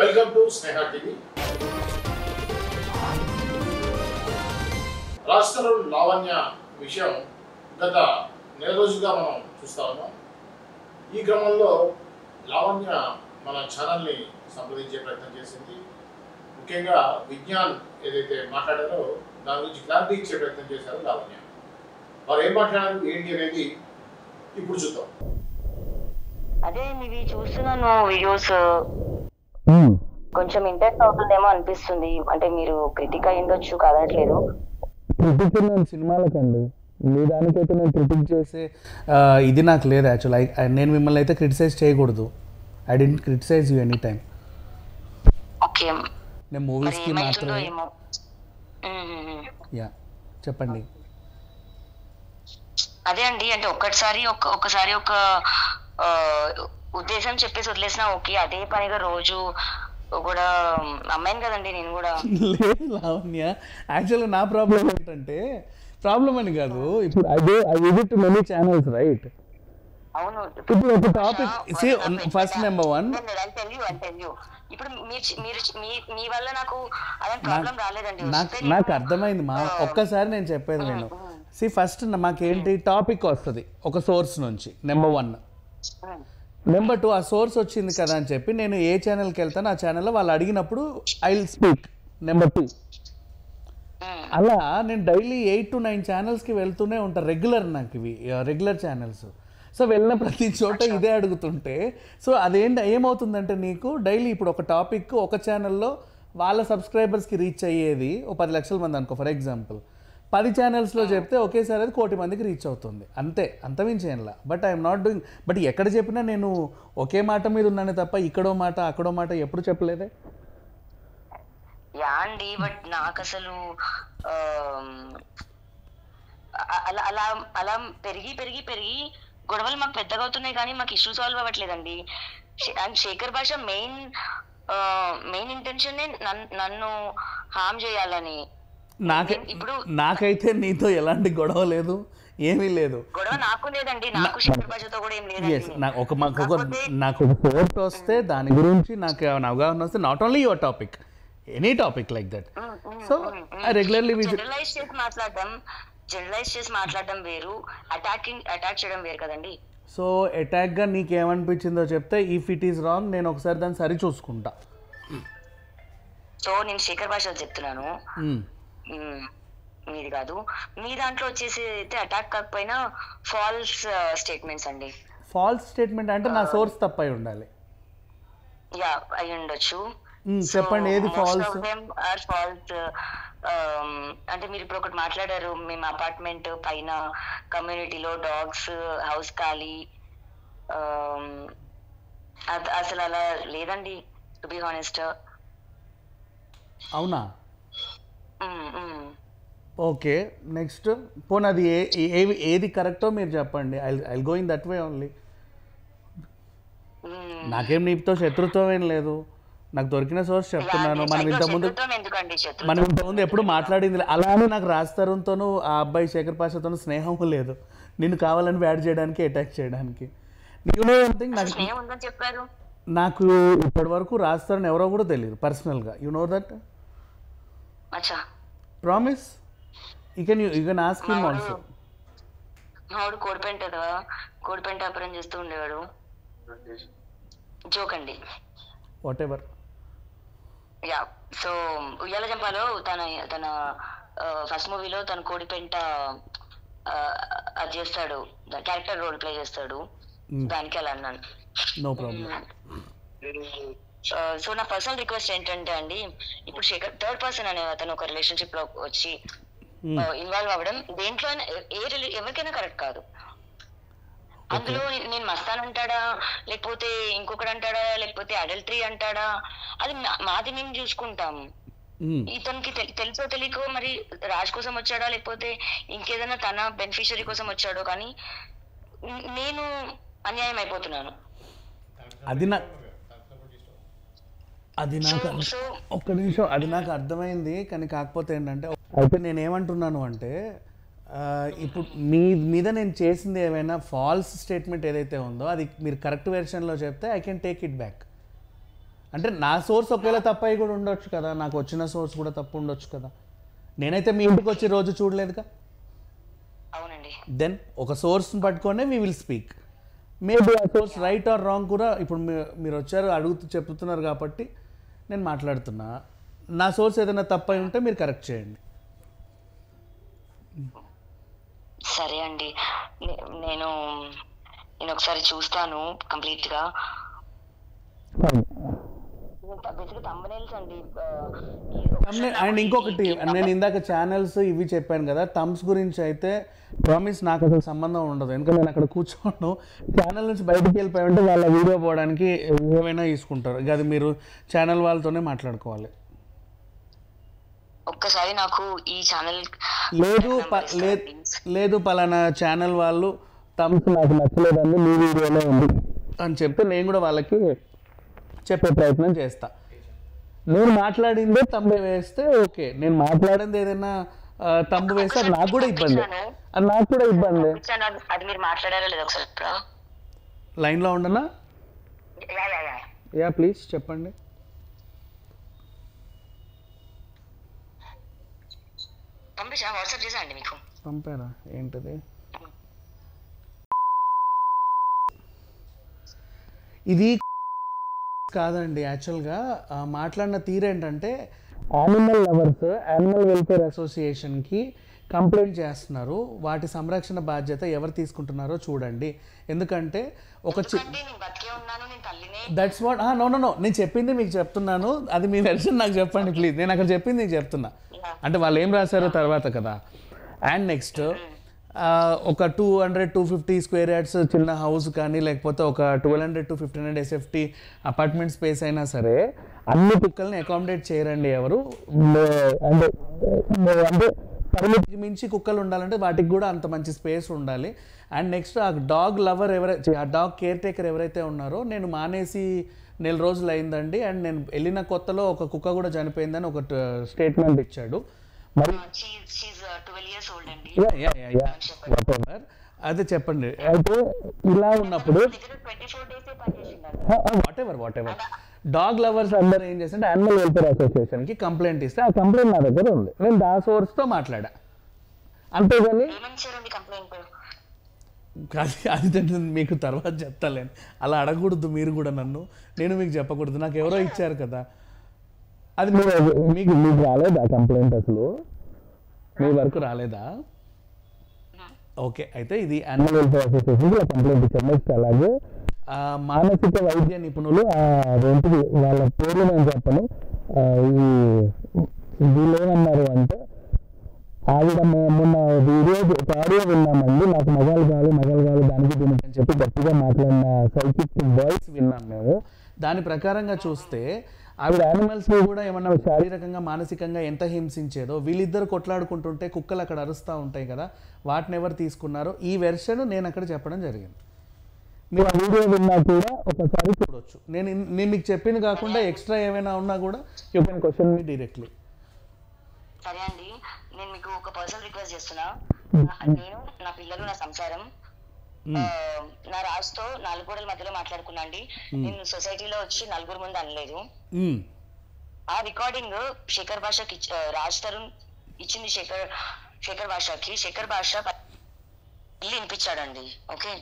Welcome to Sneha TV. రాష్ట్రంలో లావణ్య విషయం గత నెల రోజులుగా మనం చూస్తా ఉన్నాం. ఈ క్రమంలో లావణ్య మన ఛానల్ని సంప్రదించే ప్రయత్నం చేసింది. ముఖ్యంగా విజ్ఞాన్ ఏదైతే మాట్లాడారో దాని గురించి క్లారిటీ ఇచ్చే ప్రయత్నం చేశారు లావణ్య. వారు ఏం మాట్లాడారు ఏంటి అనేది ఇప్పుడు చూద్దాం. అదే ఇవి చూస్తున్నాను వీడియోస్, కొంచెం ఇంటెక్ట్ అవుతుందేమో అనిపిస్తుంది. అంటే మీరు క్రిటిక్ అయ్యిండొచ్చు, కాదట్లేదు. క్రిటిక్ నేను సినిమాలకండి, మీ దానికైతే నేను క్రిటిక్ చేసే ఇది నాకు లేదు. యాక్చువల్ నేను మిమ్మల్ని అయితే క్రిటిసైజ్ చేయకూడదు. I don't criticise you any time. Okay, నేను మూవీస్కి మాత్రమే. యా, చెప్పండి. అదే అండి, అంటే ఒక్కసారి ఒక ఉద్దేశం చెప్పేసి వదిలేసినా ఓకే. అదే పనిగా రోజు కూడా అమ్మాయిని కదండి నేను కూడా. లేదు లావణ్య, యాక్చువల్గా నా ప్రాబ్లం ఏంటంటే, ప్రాబ్లం అని కాదు, ఇప్పుడు I visit many channels right. అవును, ఇప్పుడు ఒక టాపిక్ ఫస్ట్ నెంబర్ 1 ఇప్పుడు మీ వల్ల నాకు అదే ప్రాబ్లం రాలేదండి. నాకు అర్థమైంది మా. ఒక్కసారి నేను చెప్పేది నేను ఫస్ట్ మాకేంటి టాపిక్ వస్తుంది ఒక సోర్స్ నుంచి, నెంబర్ 1. నెంబర్ 2 ఆ సోర్స్ వచ్చింది కదా అని చెప్పి నేను ఏ ఛానల్కి వెళ్తాను, ఆ ఛానల్లో వాళ్ళు అడిగినప్పుడు ఐ విల్ స్పీక్. నెంబర్ 2 అలా నేను డైలీ 8 to 9 ఛానల్స్కి వెళ్తూనే ఉంటాను. రెగ్యులర్ నాకు ఇవి రెగ్యులర్ ఛానల్స్. సో వెళ్ళిన ప్రతి చోట ఇదే అడుగుతుంటే, సో ఏమవుతుందంటే నీకు డైలీ ఇప్పుడు ఒక టాపిక్ ఒక ఛానల్లో వాళ్ళ సబ్స్క్రైబర్స్కి రీచ్ అయ్యేది ఓ 10 లక్షల మంది అనుకో ఫర్ ఎగ్జాంపుల్. 10 ఛానల్స్లో చెప్తే ఒకేసారి అది 1 కోటి మందికి రీచ్ అవుతుంది, అంతే, అంతమించేలా. But I'm not doing. But ఎక్కడ చెప్పినా నేను ఒకే మాట మీద ఉన్నానే తప్ప ఇక్కడో మాట అక్కడో మాట ఎప్పుడు చెప్పలేదే. యా అండి, బట్ నాకు అసలు అలా అలా అలా పెరిగి పెరిగి పెరిగి గొడవలు మాకు పెద్దగా అవుతున్నాయి, కానీ మాకు ఇష్యూ సాల్వ్ అవ్వట్లేదండి. అండ్ శేఖర్ భాష మెయిన్ ఇంటెన్షన్ నన్ను హామ్ చేయాలని. నాకైతే నీతో ఎలాంటి గొడవ లేదు, ఏమీ లేదు. గొడవ నాకు లేదండి, నాకు శేఖర్ భాషతో కూడా ఏం లేదు. నాకు ఒక సోర్స్ వస్తే దాని గురించి నాకు అవగాహన వస్తే, not only your topic, any topic like that. So regularly generalise చేసి మాట్లాడడం వేరు, అటాక్ చేయడం వేరు కదండి. సో అటాక్గా నీకేమనిపించిందో చెప్తే, ఇఫ్ ఇట్ ఈస్ రాంగ్ నేను ఒకసారి దాన్ని సరి చూసుకుంటా. సో నేను శేఖర్ భాషలో చెప్తున్నాను, మీది కాదు. మీ దాంట్లో వచ్చేసి అయితే అటాక్ కాకపోయినా ఫాల్స్ స్టేట్మెంట్స్ అండి. ఫాల్స్ స్టేట్మెంట్ అంటే నా సోర్స్ తప్పై ఉండాలి. యా, అయి ఉండొచ్చు. చెప్పండి, ఏది ఫాల్స్? అంటే మీరు ఇప్పుడు ఒకటి మాట్లాడారు, మేము అపార్ట్మెంట్ పైన కమ్యూనిటీలో డాగ్స్ హౌస్ ఖాళీ. అసలు అలా లేదండి, టు బి హానెస్ట్. అవునా? ఓకే, నెక్స్ట్ పోనీ అది ఏది కరెక్టో మీరు చెప్పండి. I go in that way only. నాకేం నీతో శత్రుత్వం ఏం లేదు, నాకు దొరికిన సోర్స్ చెప్తున్నాను. మనం ఇంతకుముందు ఎప్పుడు మాట్లాడింది అలానే నాకు రాజ్తరుణ్తోనూ ఆ అబ్బాయి శేఖర్ పాషాతోనూ స్నేహం లేదు, నిన్ను కావాలని బ్యాడ్ చేయడానికి అటాక్ చేయడానికి. నాకు ఇప్పటి వరకు రాజ్తరుణ్ ఎవరో కూడా తెలియదు పర్సనల్గా. You know that? Promise? You can ask him also. కోడిపెంట వ్యాపారం చేస్తూ ఉండేవాడు. జోక్ అండి, వాట్ ఎవర్. యా, సో ఉయ్యాల జంపాలో తన ఫస్ట్ మూవీలో తన కోడిపెంట అది చేస్తాడు, క్యారెక్టర్ రోల్ ప్లే చేస్తాడు, దానికి అలా అన్నాను. No problem. సో నా పర్సనల్ రిక్వెస్ట్ ఏంటంటే అండి, ఇప్పుడు శేఖర్ థర్డ్ పర్సన్ అనే అతను ఒక రిలేషన్షిప్ లో వచ్చి ఇన్వాల్వ్ అవ్వడం దేంట్లో ఎవరికైనా కరెక్ట్ కాదు. అందులో నేను మస్తాన్ అంటాడా, లేకపోతే ఇంకొకటి అంటాడా, లేకపోతే అడల్టరీ అంటాడా, అది మాది మేము చూసుకుంటాము. ఇతనికి తెలుసో తెలియకో మరి రాజ్ కోసం వచ్చాడా, లేకపోతే ఇంకేదైనా తన బెనిఫిషియరీ కోసం వచ్చాడో, కానీ నేను అన్యాయం అయిపోతున్నాను. అది నాకు ఒక్క నిమిషం, అది నాకు అర్థమైంది. కానీ కాకపోతే ఏంటంటే, అయితే నేనేమంటున్నాను అంటే, ఇప్పుడు మీ మీద నేను చేసింది ఏమైనా ఫాల్స్ స్టేట్మెంట్ ఏదైతే ఉందో అది మీరు కరెక్ట్ వెర్షన్లో చెప్తే I can take it back. అంటే నా సోర్స్ ఒకవేళ తప్పై కూడా ఉండొచ్చు కదా, నాకు వచ్చిన సోర్స్ కూడా తప్పు ఉండొచ్చు కదా. నేనైతే మీ ఇంటికి వచ్చి రోజు చూడలేదుగా. అవునండి. దెన్ ఒక సోర్స్ని పట్టుకొనే వీ విల్ స్పీక్. మేబీ ఆ సోర్స్ రైట్ ఆర్ రాంగ్ కూడా ఇప్పుడు మీరు వచ్చారు చెప్తున్నారు కాబట్టి నేను మాట్లాడుతున్నా. నా సోర్స్ ఏదైనా తప్పై ఉంటే మీరు కరెక్ట్ చేయండి. సరే అండి, నేను ఒకసారి చూస్తాను కంప్లీట్గా. అండ్ ఇంకొకటి, నేను ఇందాక ఛానల్స్ ఇవి చెప్పాను కదా, థమ్స్ గురించి అయితే ప్రామిస్ నాకు అసలు సంబంధం ఉండదు. ఎందుకంటే నేను అక్కడ కూర్చోను, ఛానల్ నుంచి బయటకు వెళ్ళిపోయామంటే వాళ్ళ వీడియో పోవడానికి ఏమైనా తీసుకుంటారు. అది మీరు ఛానల్ వాళ్ళతోనే మాట్లాడుకోవాలి. ఒక్కసారి నాకు ఈ ఛానల్ లేదు పలానా ఛానల్ వాళ్ళు థమ్స్ నాకు నచ్చలేదండి, మీ వీడియోలో ఉంది అని చెప్తే నేను కూడా వాళ్ళకి చెప్పే ప్రయత్నం చేస్తా. నేను మాట్లాడిందే తమ్ము వేస్తే ఓకే, నేను మాట్లాడింది ఏదైనా తమ్ము వేస్తే అది నాకు కూడా ఇబ్బంది. అది మీరు మాట్లాడారా లేదా ఒకసారి లైన్లో ఉండనా? యా ప్లీజ్ చెప్పండి. వాట్సాప్ చేసా అండి మీకు. పంపారా? ఏంటది? ఇది కాదండి, యాక్చువల్గా మాట్లాడిన తీరేంటంటే యానిమల్ లవర్స్ యానిమల్ వెల్ఫేర్ అసోసియేషన్కి కంప్లైంట్ చేస్తున్నారు. వాటి సంరక్షణ బాధ్యత ఎవరు తీసుకుంటున్నారో చూడండి. ఎందుకంటే దట్స్ వాట్ నో నేను చెప్పింది మీకు చెప్తున్నాను, అది మీ వెర్షన్ నాకు చెప్పండి ప్లీజ్. నేను అక్కడ చెప్పింది నీకు చెప్తున్నా, అంటే వాళ్ళు ఏం రాశారో తర్వాత కదా. అండ్ నెక్స్ట్ ఒక 200-250 స్క్వేర్ యార్డ్స్ చిన్న హౌస్ కానీ, లేకపోతే ఒక 1200 to 1500 SFT అపార్ట్మెంట్ స్పేస్ అయినా సరే అన్ని కుక్కల్ని అకామిడేట్ చేయరండి ఎవరు. అంటే పరిమితికి మించి కుక్కలు ఉండాలంటే వాటికి కూడా అంత మంచి స్పేస్ ఉండాలి. అండ్ నెక్స్ట్ ఆ డాగ్ లవర్ ఆ డాగ్ కేర్ టేకర్ ఎవరైతే ఉన్నారో, నేను మానేసి 4 రోజులు అయిందండి, అండ్ నేను వెళ్ళిన కొత్తలో ఒక కుక్క కూడా చనిపోయిందని ఒక స్టేట్మెంట్ ఇచ్చాడు. మరి అదే చెప్పండి. అయితే ఇలా ఉన్నప్పుడు వాట్ ఎవర్ డాగ్ లవర్స్ అందరూ ఏం చేస్తే యానిమల్ వెల్ఫేర్ అసోసియేషన్కి కంప్లైంట్ ఇస్తే ఆ కంప్లైంట్ నా దగ్గర ఉంది, నేను దా సోర్స్తో మాట్లాడా. అంతేగాని అది మీకు తర్వాత చెప్తాలేను, అలా అడగకూడదు మీరు కూడా నన్ను, నేను మీకు చెప్పకూడదు. నాకు ఎవరో ఇచ్చారు కదా, అది మీకు రాలేదా కంప్లైంట్? అసలు మీ వరకు రాలేదా? ఓకే, అయితే ఇది యానిమల్ వెల్ఫేర్ అసోసియేషన్కి కంప్లైంట్ ఇచ్చారు. నెక్స్ట్ అలాగే మానసిక వైద్య నిపుణులు రెండుకి వాళ్ళ పేర్లు నేను చెప్పను. వీళ్ళు ఏమన్నారు అంటే, ఆవిడ మొన్న ఆడియో విన్నామండి, నాకు మగాలు కాదు దానికి దీనికి అని చెప్పి గట్టిగా మాట్లాడిన సైకిక్ వాయిస్ విన్నాం మేము. దాని ప్రకారంగా చూస్తే ఆవిడ యానిమల్స్ని కూడా ఏమన్నా శారీరకంగా మానసికంగా ఎంత హింసించేదో, వీళ్ళిద్దరు కొట్లాడుకుంటుంటే కుక్కలు అక్కడ అరుస్తూ ఉంటాయి కదా, వాటిని ఎవరు తీసుకున్నారో ఈ వెర్షన్ నేను అక్కడ చెప్పడం జరిగింది. మీరు ఆ వీడియో విన్నా కూడా ఒకసారి చూడొచ్చు. నేను మీకు చెప్పింది కాకుండా ఎక్స్ట్రా ఏమైనా ఉన్నా కూడా you can question me directly. సరే అండి, నేను మీకు ఒక పర్సనల్ రిక్వెస్ట్ చేస్తున్నా. నేను, నా పిల్లలు, నా సంసారం, నా రాజుతో 4 గోడల మధ్యలో మాట్లాడుకున్నా అండి. నేను సొసైటీలో వచ్చి 4 ముందు అనలేదు. ఆ రికార్డింగ్ శేఖర్ భాషకి రాజ్ తరుణ్ ఇచ్చింది శేఖర్ భాషకి. శేఖర్ భాష ఇల్లు వినిపించాడండి. ఓకే,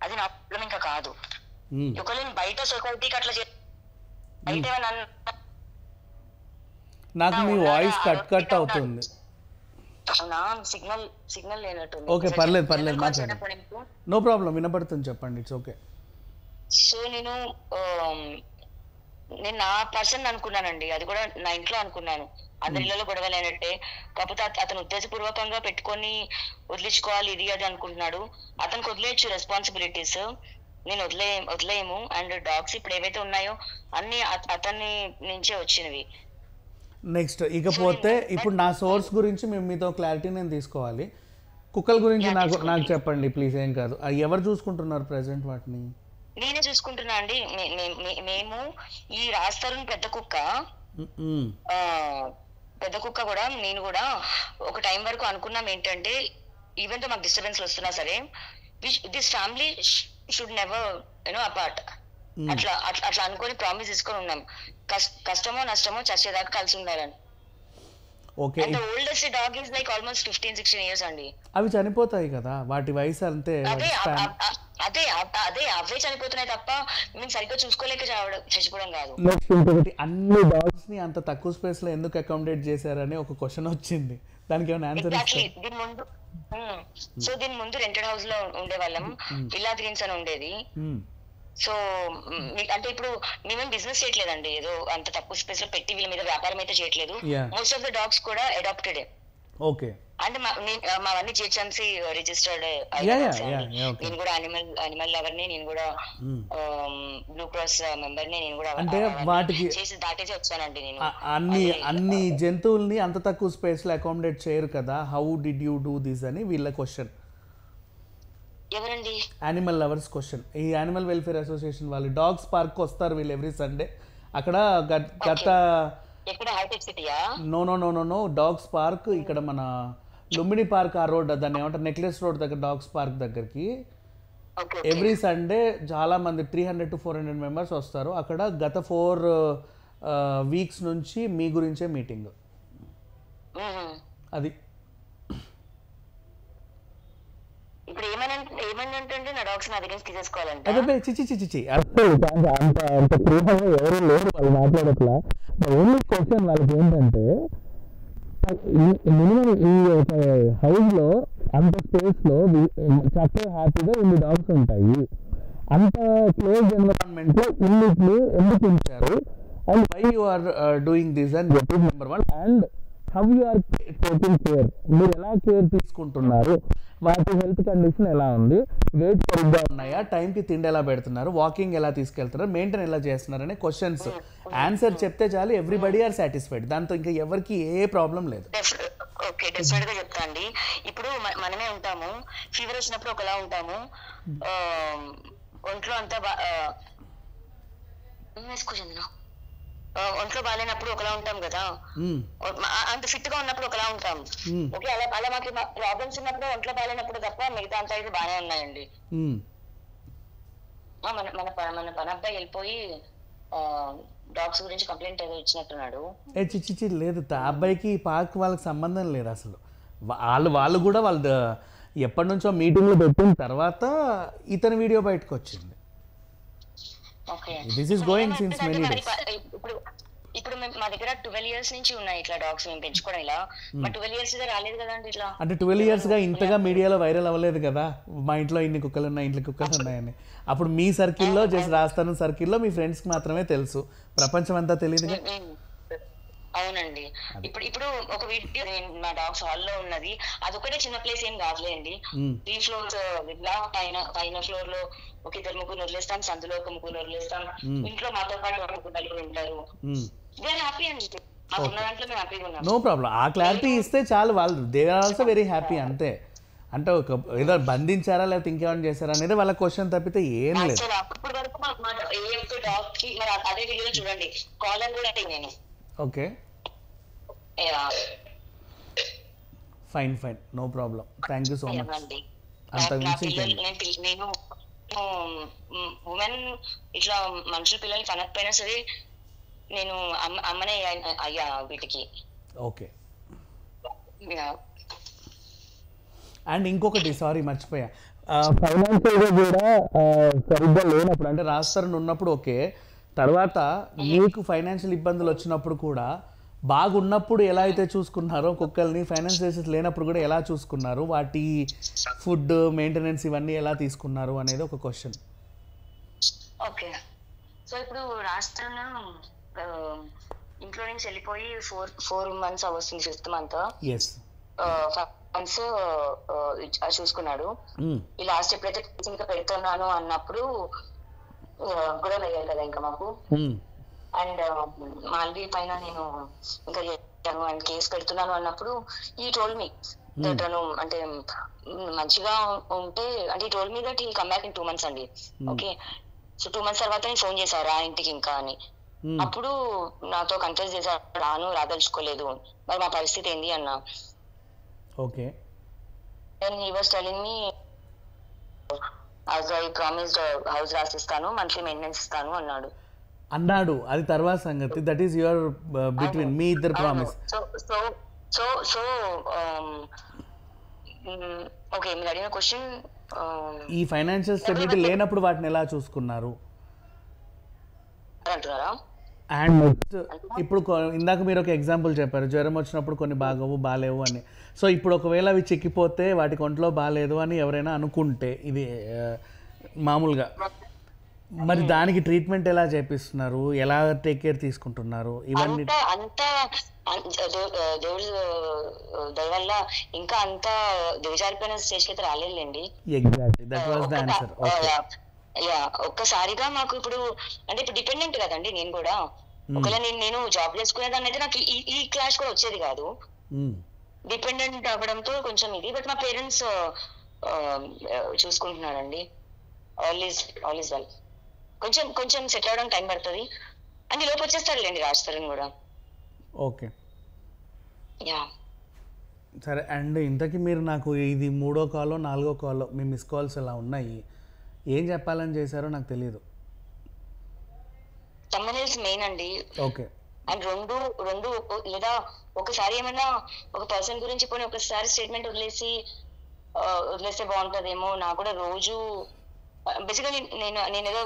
అది నా ప్రాబ్లం ఇంకా కాదు. ఒకవేళ బయట సొసైటీకి అట్లా బయట నాకు మీ వాయిస్ కట్ అవుతుంది. సిగ్నల్ లేనట్టుంది. ఓకే, పర్లేదు మాట్లాడండి, నో ప్రాబ్లం, వినపడుతుంది, చెప్పండి, ఇట్స్ ఓకే. సో నేను నా పర్సన్ అనుకున్నానండి, అది కూడా నా ఇంట్లో అనుకున్నాను. అందరి ఇళ్లలో గొడవలు అయినట్టే, కాకపోతే అతను ఉద్దేశపూర్వకంగా పెట్టుకొని వదిలించుకోవాలి ఇది అది అనుకుంటున్నాడు. అతనికి వదిలేయచ్చు రెస్పాన్సిబిలిటీస్, నేను వదిలేయము. అండ్ డాగ్స్ ఇప్పుడు ఏవైతే ఉన్నాయో అన్ని అతన్ని నుంచే వచ్చినవి. నెక్స్ట్ ఇకపోతే ఇప్పుడు నా సోర్స్ గురించి మీతో క్లారిటీ నేను తీసుకోవాలి. కుక్కల గురించి నాకు చెప్పండి ప్లీజ్. ఏం కాదు, ఎవరు చూసుకుంటున్నారు ప్రెసెంట్ వాటిని? నేనే చూసుకుంటున్నా అండి. మేము ఈ రాస్తారుని పెద్ద కుక్క కూడా నేను కూడా ఒక టైం వరకు అనుకున్నాం ఏంటంటే, ఈవెన్ తో మాకు డిస్టర్బెన్స్ వస్తున్నా సరే, this family should never apart. అట్లా అట్లా అట్లా అనుకొని ప్రామిస్ తీసుకొని ఉన్నాం, కష్టమో నష్టమో చచ్చేదాకా కలిసి ఉండాలని. Okay. And oldest dog is like almost 15-16 years అండి. అవి చనిపోతాయి కదా, వాటి వయసు అంతే. అదే అదే అదే అవే చనిపోతున్నాయి తప్ప మేము సరిగ్గా చూసుకోలేక చచ్చిపోవడం కాదు. నెక్స్ట్ ఇంకొకటి, అన్ని డాగ్స్ ని అంత తక్కువ స్పేస్ లో ఎందుకు అకామిడేట్ చేశారని ఒక క్వశ్చన్ వచ్చింది, దానికి ఏమైనా ఆన్సర్ ఎగ్జాక్ట్లీ. దీని ముందు రెంటెడ్ హౌస్ లో ఉండేవాళ్ళం, విల్లా గ్రీన్స్ అని ఉండేది. సో అంటే ఇప్పుడు మేమేం బిజినెస్ చేయట్లేదండి, ఏదో అంత తక్కువ స్పేస్ లో పెట్టి వీళ్ళ మీద వ్యాపారం అయితే చేయట్లేదు. మోస్ట్ ఆఫ్ ద డాగ్స్ కూడా అడాప్టెడ్. ఓకే. అంటే మావన్నీ జిహెచ్ఎంసీ రిజిస్టర్డ్. నేను కూడా అనిమల్ లవర్ ని, నేను కూడా బ్లూ క్రాస్ మెంబర్ ని, నేను కూడా అంటే వాటికి చేసి దాటేసి వచ్చానండి నేను. అన్ని జంతువుల్ని అంత తక్కువ స్పేస్ లో అకామిడేట్ చేయరు కదా, how did you do this అని వీళ్ళ క్వశ్చన్. ఎవరండి? Animal lovers question. ఈ యానిమల్ వెల్ఫేర్ అసోసియేషన్ వాళ్ళు డాగ్స్ పార్క్ వస్తారు వీళ్ళు ఎవ్రీ సండే. అక్కడ గత నో డాగ్స్ పార్క్ ఇక్కడ మన లుంబిని పార్క్ ఆ రోడ్, దాన్ని ఏమంటారు నెక్లెస్ రోడ్ దగ్గర డాగ్స్ పార్క్ దగ్గరికి ఎవ్రీ సండే చాలా మంది 300 to 400 మెంబర్స్ వస్తారు. అక్కడ గత 4 weeks నుంచి మీ గురించే మీటింగ్. అది ఇప్పుడు ఏమనంటే నా డాగ్స్ నా దగ్గర తీసేసుకోవాలంటే అదే చిచి అంత ప్రేమగా ఎవరు లేరు వాళ్ళు మాట్లాడట్లా. ఓన్లీ క్వశ్చన్ వాళ్ళకి ఏంటంటే, మినిమం ఈ ఒక హౌస్ లో అంత స్పేస్ లో చక్కగా హ్యాపీగా ఇన్ని డాగ్స్ ఉంటాయి, అంత క్లోజ్ ఎన్విరాన్మెంట్ లో ఇన్నిటిని ఎందుకు ఉంచారు, and why you are doing this అని చెప్పి number 1. And how you are taking care, మీరు ఎలా కేర్ తీసుకుంటున్నారు, వాటి హెల్త్ కండిషన్ ఎలా ఉంది, వెయిట్ సరిగ్గా ఉన్నాయా, టైంకి తిండి ఎలా పెడుతున్నారు, వాకింగ్ ఎలా తీసుకెళ్తున్నారు, మెయింటైన్ ఎలా చేస్తున్నారు అనే క్వశ్చన్స్ ఆన్సర్ చెప్తే చాలు, ఎవ్రీబడి ఆర్ సాటిస్ఫైడ్. దాంతో ఇంకా ఎవరికి ఏ ప్రాబ్లం లేదు. ఓకే, డెఫినెట్ గా చెప్తా అండి. ఇప్పుడు మనమే ఉంటాము, ఫీవర్ వచ్చినప్పుడు ఒకలా ఉంటాము, ఒంట్లో అంతా ఒంట్లో బాగాలేనప్పుడు ఒకలా ఉంటాం కదా, అంత ఫిట్ గా ఉన్నప్పుడు ఒకలా ఉంటాం. ఓకే, అలా మాకు ప్రాబ్లమ్స్ ఉన్నప్పుడు ఒంట్లో బాగాలేనప్పుడు తప్ప మిగతా అంతా అయితే బాగానే ఉన్నాయండి. మన పనబ్బాయి వెళ్ళిపోయి డాగ్స్ గురించి కంప్లైంట్ ఏదో ఇచ్చినట్టున్నాడు. చిచి లేదు, అబ్బాయికి పార్క్ వాళ్ళకి సంబంధం లేదు అసలు. వాళ్ళు కూడా వాళ్ళు ఎప్పటి నుంచో మీటింగ్లో పెట్టిన తర్వాత ఇతని వీడియో బయటకు వచ్చింది. This is going since many days. ఇప్పుడు మా దగ్గర 12 years నుంచి ఉన్నాయి ఇట్లా డాగ్స్ మేము పెంచుకోవడం. ఇలా మరి 12 years గా రాలేదు కదండి ఇట్లా. అంటే 12 years గా ఇంతగా మీడియాలో వైరల్ అవ్వలేదు కదా, మా ఇంట్లో ఇన్ని కుక్కలు ఉన్నాయి, ఇంట్లో కుక్కలు ఉన్నాయని. అప్పుడు మీ సర్కిల్లో జస్ట్ రాజస్థాన్ సర్కిల్లో మీ ఫ్రెండ్స్కి మాత్రమే తెలుసు, ప్రపంచం అంతా తెలియదుగా. అవునండి. ఇప్పుడు ఒక వీడియో మా డాగ్స్ హాల్లో ఉన్నది, అదొకటే చిన్న ప్లేస్ ఏం కాదులేండి. 3 floors ఇలా పైన ఫ్లోర్ లో ఒక 2-3 వదిలేస్తాం, సందులో ఒక 3 వదిలేస్తాం, ఇంట్లో మాతో పాటు ఒక 4 ఉంటారు. హ్యాపీ అండి, ఉన్న దాంట్లో మేము హ్యాపీగా ఉన్నాం. No problem. ఆ క్లారిటీ ఇస్తే చాలు, వాళ్ళు they are also very happy అంతే. అంటే ఒక ఏదో బంధించారా లేకపోతే ఇంకేమైనా చేశారా అనేది వాళ్ళ క్వశ్చన్ తప్పితే ఏం లేదు. అప్పటి వరకు డాగ్ కి మరి అదే వీడియోలో చూడండి, కాలర్ కూడా అంటే నేను. Okay, fine no problem, thank you so much. నేను ఉమెన్ ఇట్లా మనుషుల పిల్లల్ని కనకపోయినా సరే నేను అమ్మనే అయ్యా వీటికి. ఓకే. అండ్ ఇంకొకటి, సారీ మర్చిపోయా, ఫైనాన్షియల్గా కూడా సరిగ్గా లేనప్పుడు అంటే రాజస్థాన్ ఉన్నప్పుడు ఓకే, తర్వాత మీకు ఫైనాన్షియల్ ఇబ్బందులు వచ్చినప్పుడు కూడా బాగున్నప్పుడు ఎలా అయితే చూసుకున్నారో కుక్కల్ని, ఫైనాన్షియల్ లేనప్పుడు కూడా ఎలా చూసుకున్నారు, వాటి ఫుడ్ మెయింటెనెన్స్ ఇవన్నీ ఎలా తీసుకున్నారు అనేది ఒక క్వశ్చన్. ఓకే, సో ఇప్పుడు రాజస్థాన్ ఇంట్లో నుంచి వెళ్ళిపోయి 4 months వస్తుంది, 5th month. ఎస్, 5 months చూసుకున్నాడు. ఈ లాస్ట్ ఎప్పుడైతే ఇంకా పెడుతున్నాను అన్నప్పుడు గొడవలు అయ్యాయి కదా ఇంకా మాకు. అండ్ మాల్వీ పైన నేను ఇంకా అండ్ కేసు పెడుతున్నాను అన్నప్పుడు ఈ టోల్ మీ దట్ అంటే మంచిగా ఉంటే అంటే ఈ టోల్ మీ దట్ ఈ కమ్ బ్యాక్ ఇన్ 2 months అండి. ఓకే, సో 2 months తర్వాత నేను ఫోన్ చేశాను రా ఇంటికి ఇంకా అని. అప్పుడు నాతో కన్ఫ్యూజ్ చేశాడు, రాను రాదలుచుకోలేదు, మరి మా పరిస్థితి ఏంది అన్నా. Okay, and he was telling me as I promised house రాసిస్తాను, మంత్లీ మెయింటెనెన్స్ ఇస్తాను అన్నాడు. అది తర్వాత సంగతి. That is your between me ఇద్దరు ప్రామిస్. సో ఓకే, మీరు అడిగిన క్వశ్చన్, ఈ ఫైనాన్షియల్ స్టెబిలిటీ లేనప్పుడు వాటిని ఎలా చూసుకున్నారు అంటున్నారా? అండ్ నెక్స్ట్ ఇప్పుడు ఇందాక మీరు ఒక ఎగ్జాంపుల్ చెప్పారు, జ్వరం వచ్చినప్పుడు కొన్ని బాగాలేవు అని. సో ఇప్పుడు ఒకవేళ అవి చిక్కిపోతే వాటికి ఒంట్లో బాగాలేదు అని ఎవరైనా అనుకుంటే, ఇది మామూలుగా, మరి దానికి ట్రీట్మెంట్ ఎలా చేపిస్తున్నారు, ఎలా టేక్ కేర్ తీసుకుంటున్నారు? ఇవన్నీ అంతా దేవుడి దయ వల్ల ఇంకా అంతా దిగజారిపోయిన స్టేజ్కి అయితే రాలేదులేండి. Exactly, that was the answer. ఒక్కసారిగా మాకు ఇప్పుడు అంటే ఇప్పుడు డిపెండెంట్ కదండి నేను కూడా. ఒకవేళ నేను జాబ్ చేసుకునేదాన్ని అయితే నాకు ఈ క్లాష్ కూడా వచ్చేది కాదు. డిపెండెంట్ అవ్వడంతో కొంచెం ఇది, బట్ మా పేరెంట్స్ చూసుకుంటున్నారండి. All is well. కొంచెం సెట్ అవ్వడం టైం పడుతుంది. అన్ని లోపు వచ్చేస్తారులేండి రాజ్ తరుణ్ కూడా. ఓకే, సరే. అండ్ ఇంతకీ మీరు నాకు ఇది 3వ కాలో 4వ కాలో మీ మిస్ కాల్స్ ఎలా ఉన్నాయి, ఏం చెప్పాలని చేశారో నాకు తెలియదు. థంబ్నెయిల్స్ మెయిన్ అండి. ఓకే. అండ్ రెండు లేదా ఒకసారి ఏమైనా ఒక పర్సన్ గురించి పోనీ ఒకసారి స్టేట్మెంట్ వదిలేస్తే బాగుంటుందేమో. నాకు కూడా రోజు బేసిక్గా నేను ఏదో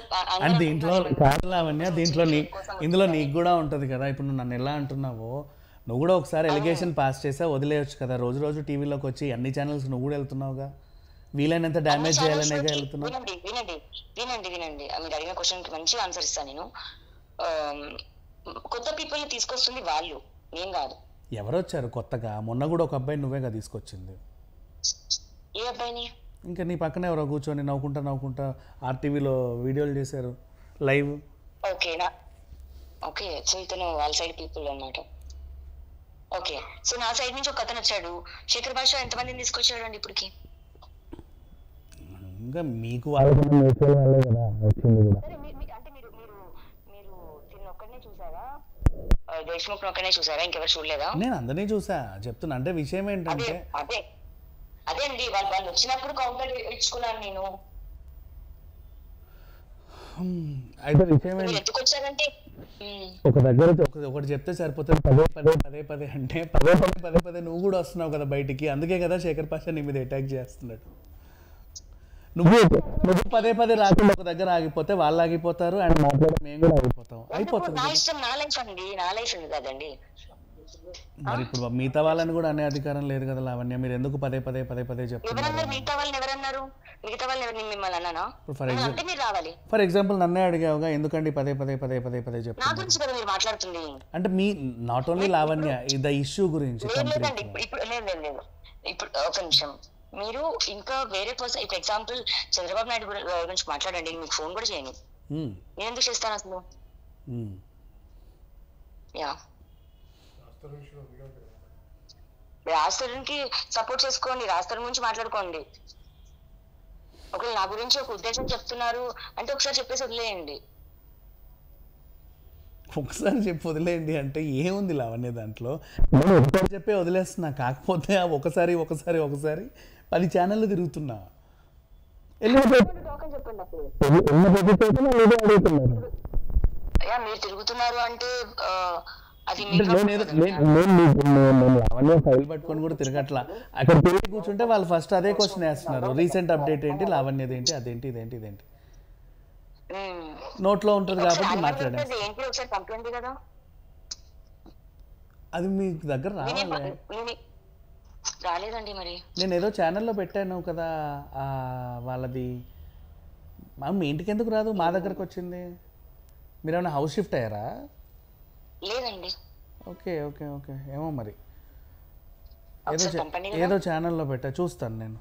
అండ్ దీంట్లో కాదు లావణ్య, ఇందులో నీకు కూడా ఉంటుంది కదా. ఇప్పుడు నువ్వు నన్ను ఎలా అంటున్నావో, నువ్వు కూడా ఒకసారి ఎలిగేషన్ పాస్ చేసా వదిలేయచ్చు కదా. రోజు టీవీలోకి వచ్చి అన్ని ఛానల్స్ నువ్వు కూడా వెళ్తున్నావుగా, వీలైనంత డ్యామేజ్ చేయాలనే వెళ్తున్నావు. వినండి మీరు అడిగిన క్వశ్చన్కి మంచి ఆన్సర్ ఇస్తాను నేను. కొత్త పీపుల్ ని తీసుకొస్తుంది వాళ్ళు, నేను కాదు. ఎవరు వచ్చారు కొత్తగా? మొన్న కూడా ఒక అబ్బాయి నువ్వేగా తీసుకొచ్చింది. ఏ అబ్బాయిని? ఇంకా నీ పక్కన ఎవరో కూర్చొని నవ్వుకుంటా ఆర్టీవీలో వీడియోలు చేశారు లైవ్. ఓకే, సో ఇతను వాళ్ళ సైడ్ పీపుల్ అన్నమాట. ఓకే, సో నా సైడ్ నుంచి ఒక అతను వచ్చాడు. శేఖర్ భాష ఎంతమందిని తీసుకొచ్చాడు అండి ఇప్పటికి? ఇంకా మీకు వాళ్ళే కదా వచ్చింది కూడా. అంటే మీరు తిన్న ఒక్కడనే చూసారా? దేశ్ముఖ్ ఒక్కడనే చూసారా? ఇంకెవరు చూడలేదా? నేను అందరినీ చూసా, చెప్తున్నా. అంటే విషయం ఏంటంటే అదే అండి, వాళ్ళు వచ్చినప్పుడు కౌంటర్ ఇచ్చుకున్నాను నేను. అయితే విషయం ఎందుకు వచ్చారంటే ఒక దగ్గర ఒకటి చెప్తే సరిపోతుంది. పదే అంటే పదే నువ్వు కూడా వస్తున్నావు కదా బయటికి. అందుకే కదా శేఖర్ పాషా నీ మీద అటాక్ చేస్తున్నాడు. నువ్వు పదే రాకుండా ఒక దగ్గర ఆగిపోతే వాళ్ళు ఆగిపోతారు, అండ్ మాట్లాడే మేము కూడా ఆగిపోతాం. అయిపోతుంది. నా ఇష్టం, నా లైఫ్ అండి, నా లైఫ్ ఉంది కదండి. మరి ఇప్పుడు మిగతా వాళ్ళని కూడా అనే అధికారం లేదు కదా లావణ్య. మీరు ఎందుకు పదే చెప్తున్నారు? మిగతా వాళ్ళని ఎవరన్నారు? మిగతా వాళ్ళని ఎవరిని మిమ్మల్ని అన్నానా? ఫర్ ఎగ్జాంపుల్ నన్నే అడిగావుగా, ఎందుకండి పదే చెప్తున్నారు? నా గురించి కదా మీరు మాట్లాడుతుంది. అంటే me not only Lavanya, the issue గురించి. లేదు, ఇప్పుడు ఒక నిమిషం. మీరు ఇంకా వేరే పర్సన్, ఇప్పుడు ఎగ్జాంపుల్ చంద్రబాబు నాయుడు గురించి మాట్లాడండి, మీకు ఫోన్ కూడా చేయను. నేను ఎందుకు చేస్తాను అసలు? రాజ్ తరుణ్కి సపోర్ట్ చేసుకోండి, రాజ్ తరుణ్ గురించి మాట్లాడుకోండి. ఒకవేళ నా గురించి ఒక ఉద్దేశం చెప్తున్నారు అంటే ఒకసారి చెప్పేసి వదిలేయండి. ఒకసారి చెప్పి వదిలేయండి అంటే ఏముంది లావణ్య దాంట్లో? నేను ఒకసారి చెప్పే వదిలేస్తున్నా. కాకపోతే ఒకసారి 10 ఛానళ్ళు తిరుగుతున్నా. మీరు తిరుగుతున్నారు అంటే లావణ్య ఫైల్ పట్టుకొని కూడా తిరగట్లా. అక్కడ తిరిగి కూర్చుంటే వాళ్ళు ఫస్ట్ అదే క్వశ్చన్ వేస్తున్నారు, రీసెంట్ అప్డేట్ ఏంటి, లావణ్యది ఏంటి, అదేంటి ఇదేంటి నోట్లో ఉంటుంది కాబట్టి మాట్లాడాను. అది మీ దగ్గర రాలేదండి. మరి నేను ఏదో ఛానల్లో పెట్టాను కదా వాళ్ళది. మీ ఇంటికి ఎందుకు రాదు, మా దగ్గరకు వచ్చింది. మీరు ఏమైనా హౌస్ షిఫ్ట్ అయ్యారా? లేదండి. ఓకే ఏమో మరి ఏదో ఛానల్లో పెట్టా, చూస్తాను నేను.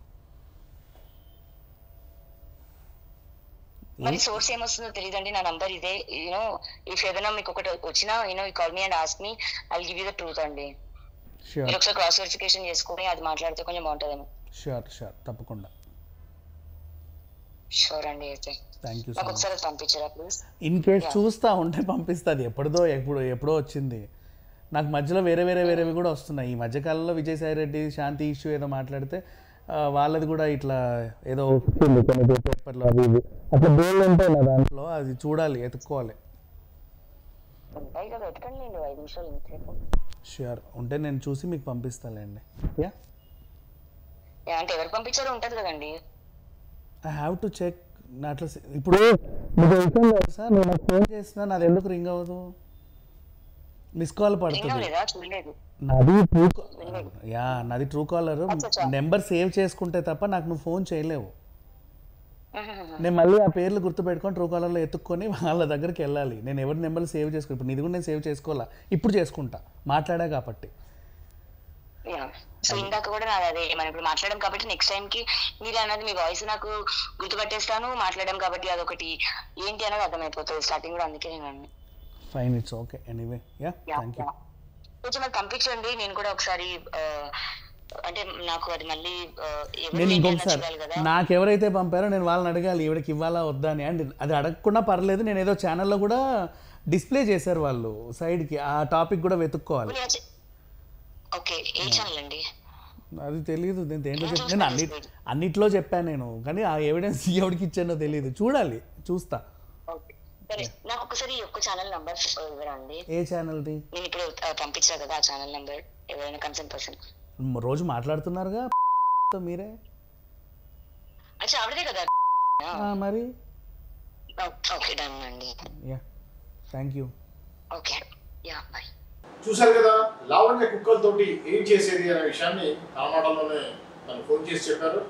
మరి సోర్స్ ఏమొస్తుందో తెలియదండి. నా నంబర్ ఇదే. ఇఫ్ ఏదైనా మీకు ఒకటి వచ్చినా call me and ask me, I will give you the truth అండి. మీరు ఒకసారి క్రాస్ వెరిఫికేషన్ చేసుకుని అది మాట్లాడితే కొంచెం బాగుంటుందేమో. షూర్ తప్పకుండా. షూర్ అండి. అయితే థ్యాంక్ యూ. నాకు ఒకసారి పంపించరా ప్లీజ్? ఇన్ కేస్ చూస్తా ఉంటే పంపిస్తుంది. ఎప్పుడో వచ్చింది. నాకు మధ్యలో వేరేవి కూడా వస్తున్నాయి. ఈ మధ్యకాలంలో విజయసాయి రెడ్డి శాంతి ఇష్యూ ఏదో మాట్లాడితే వాళ్ళది కూడా ఇట్లా ఏదో వస్తుంది కొన్ని పేపర్లో అవి ఇవి అట్లా బోర్డు ఉంటాయి నా దాంట్లో, అది చూడాలి, ఎత్తుక్కోవాలి. ఉంటాయి కదా, ఎత్తుకండి 5 నిమిషాలు ఇంతసేపు. ష్యూర్, ఉంటే నేను చూసి మీకు పంపిస్తాలేండి. యా అంటే ఎవరు పంపించారో ఉంటుంది కదండి. I have to check. అట్లా ఇప్పుడు మీకు విషయం తెలుసా, నేను నాకు ఫోన్ చేసినా నాది ఎందుకు రింగ్ అవ్వదు, మిస్ కాల్ పడుతుంది. నాది ట్రూ కాలర్ నెంబర్ సేవ్ చేసుకుంటే తప్ప నాకు నువ్వు ఫోన్ చేయలేవు. నేను మళ్ళీ ఆ పేర్లు గుర్తుపెట్టుకొని ట్రూ కాలర్లో ఎత్తుక్కొని వాళ్ళ దగ్గరికి వెళ్ళాలి. నేను ఎవరి నెంబర్లు సేవ్ చేసుకో, ఇప్పుడు నీది కూడా నేను సేవ్ చేసుకోవాలా, ఇప్పుడు చేసుకుంటా మాట్లాడా కాబట్టి. సో ఇందాక కూడా నాది అదే, మనం ఇప్పుడు మాట్లాడడం కాబట్టి నెక్స్ట్ టైం కి మీరు అన్నది మీ వాయిస్ నాకు గుర్తుపట్టేస్తాను, మాట్లాడడం కాబట్టి అదొకటి ఏంటి అనేది అర్థమైపోతుంది స్టార్టింగ్ కూడా, అందుకే నేను fine, it's okay. Anyway yeah thank you. కొంచెం నాకు పంపించండి, నేను కూడా ఒకసారి అంటే నాకు అది మళ్ళీ నేను ఇంకొకసారి నాకు ఎవరైతే పంపారో నేను వాళ్ళని అడగాలి ఈవిడకి ఇవ్వాలా వద్దా అని. అండ్ అది అడగకుండా పర్లేదు, నేను ఏదో ఛానల్లో కూడా డిస్ప్లే చేశారు వాళ్ళు సైడ్కి, ఆ టాపిక్ కూడా వెతుక్కోవాలి. ఓకే, ఏ ఛానల్ అండి? అది తెలియదు, నేను దేంట్లో చెప్పాను, నేను అన్నిట్లో చెప్పాను నేను, కానీ ఆ ఎవిడెన్స్ ఎవరికి ఇచ్చానో తెలియదు, చూడాలి, చూస్తా. నాకు ఒకసారి ఒక్క ఛానల్ నంబర్ ఇవ్వరండి. ఏ ఛానల్ది? నేను ఇప్పుడు పంపించా కదా ఆ ఛానల్ నంబర్, ఎవరైనా కన్సర్న్ పర్సన్. రోజు మాట్లాడుతున్నారుగా మీరే, అచ్చా ఆవిడదే కదా మరి. ఓకే డన్ అండి. Yeah thank you. Okay yeah by. చూశారు కదా లావణ్య కుక్కలతోటి ఏం చేసేది అనే విషయాన్ని ఆ మాటల్లోనే తను ఫోన్ చేసి చెప్పారు.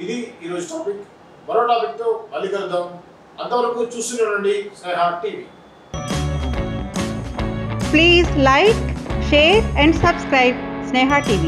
ఇది ఈరోజు టాపిక్. మరో టాపిక్తో మళ్ళీ కలుద్దాం. అంతవరకు చూస్తూనే ఉండండి స్నేహ TV. Please like, share and subscribe Sneha TV.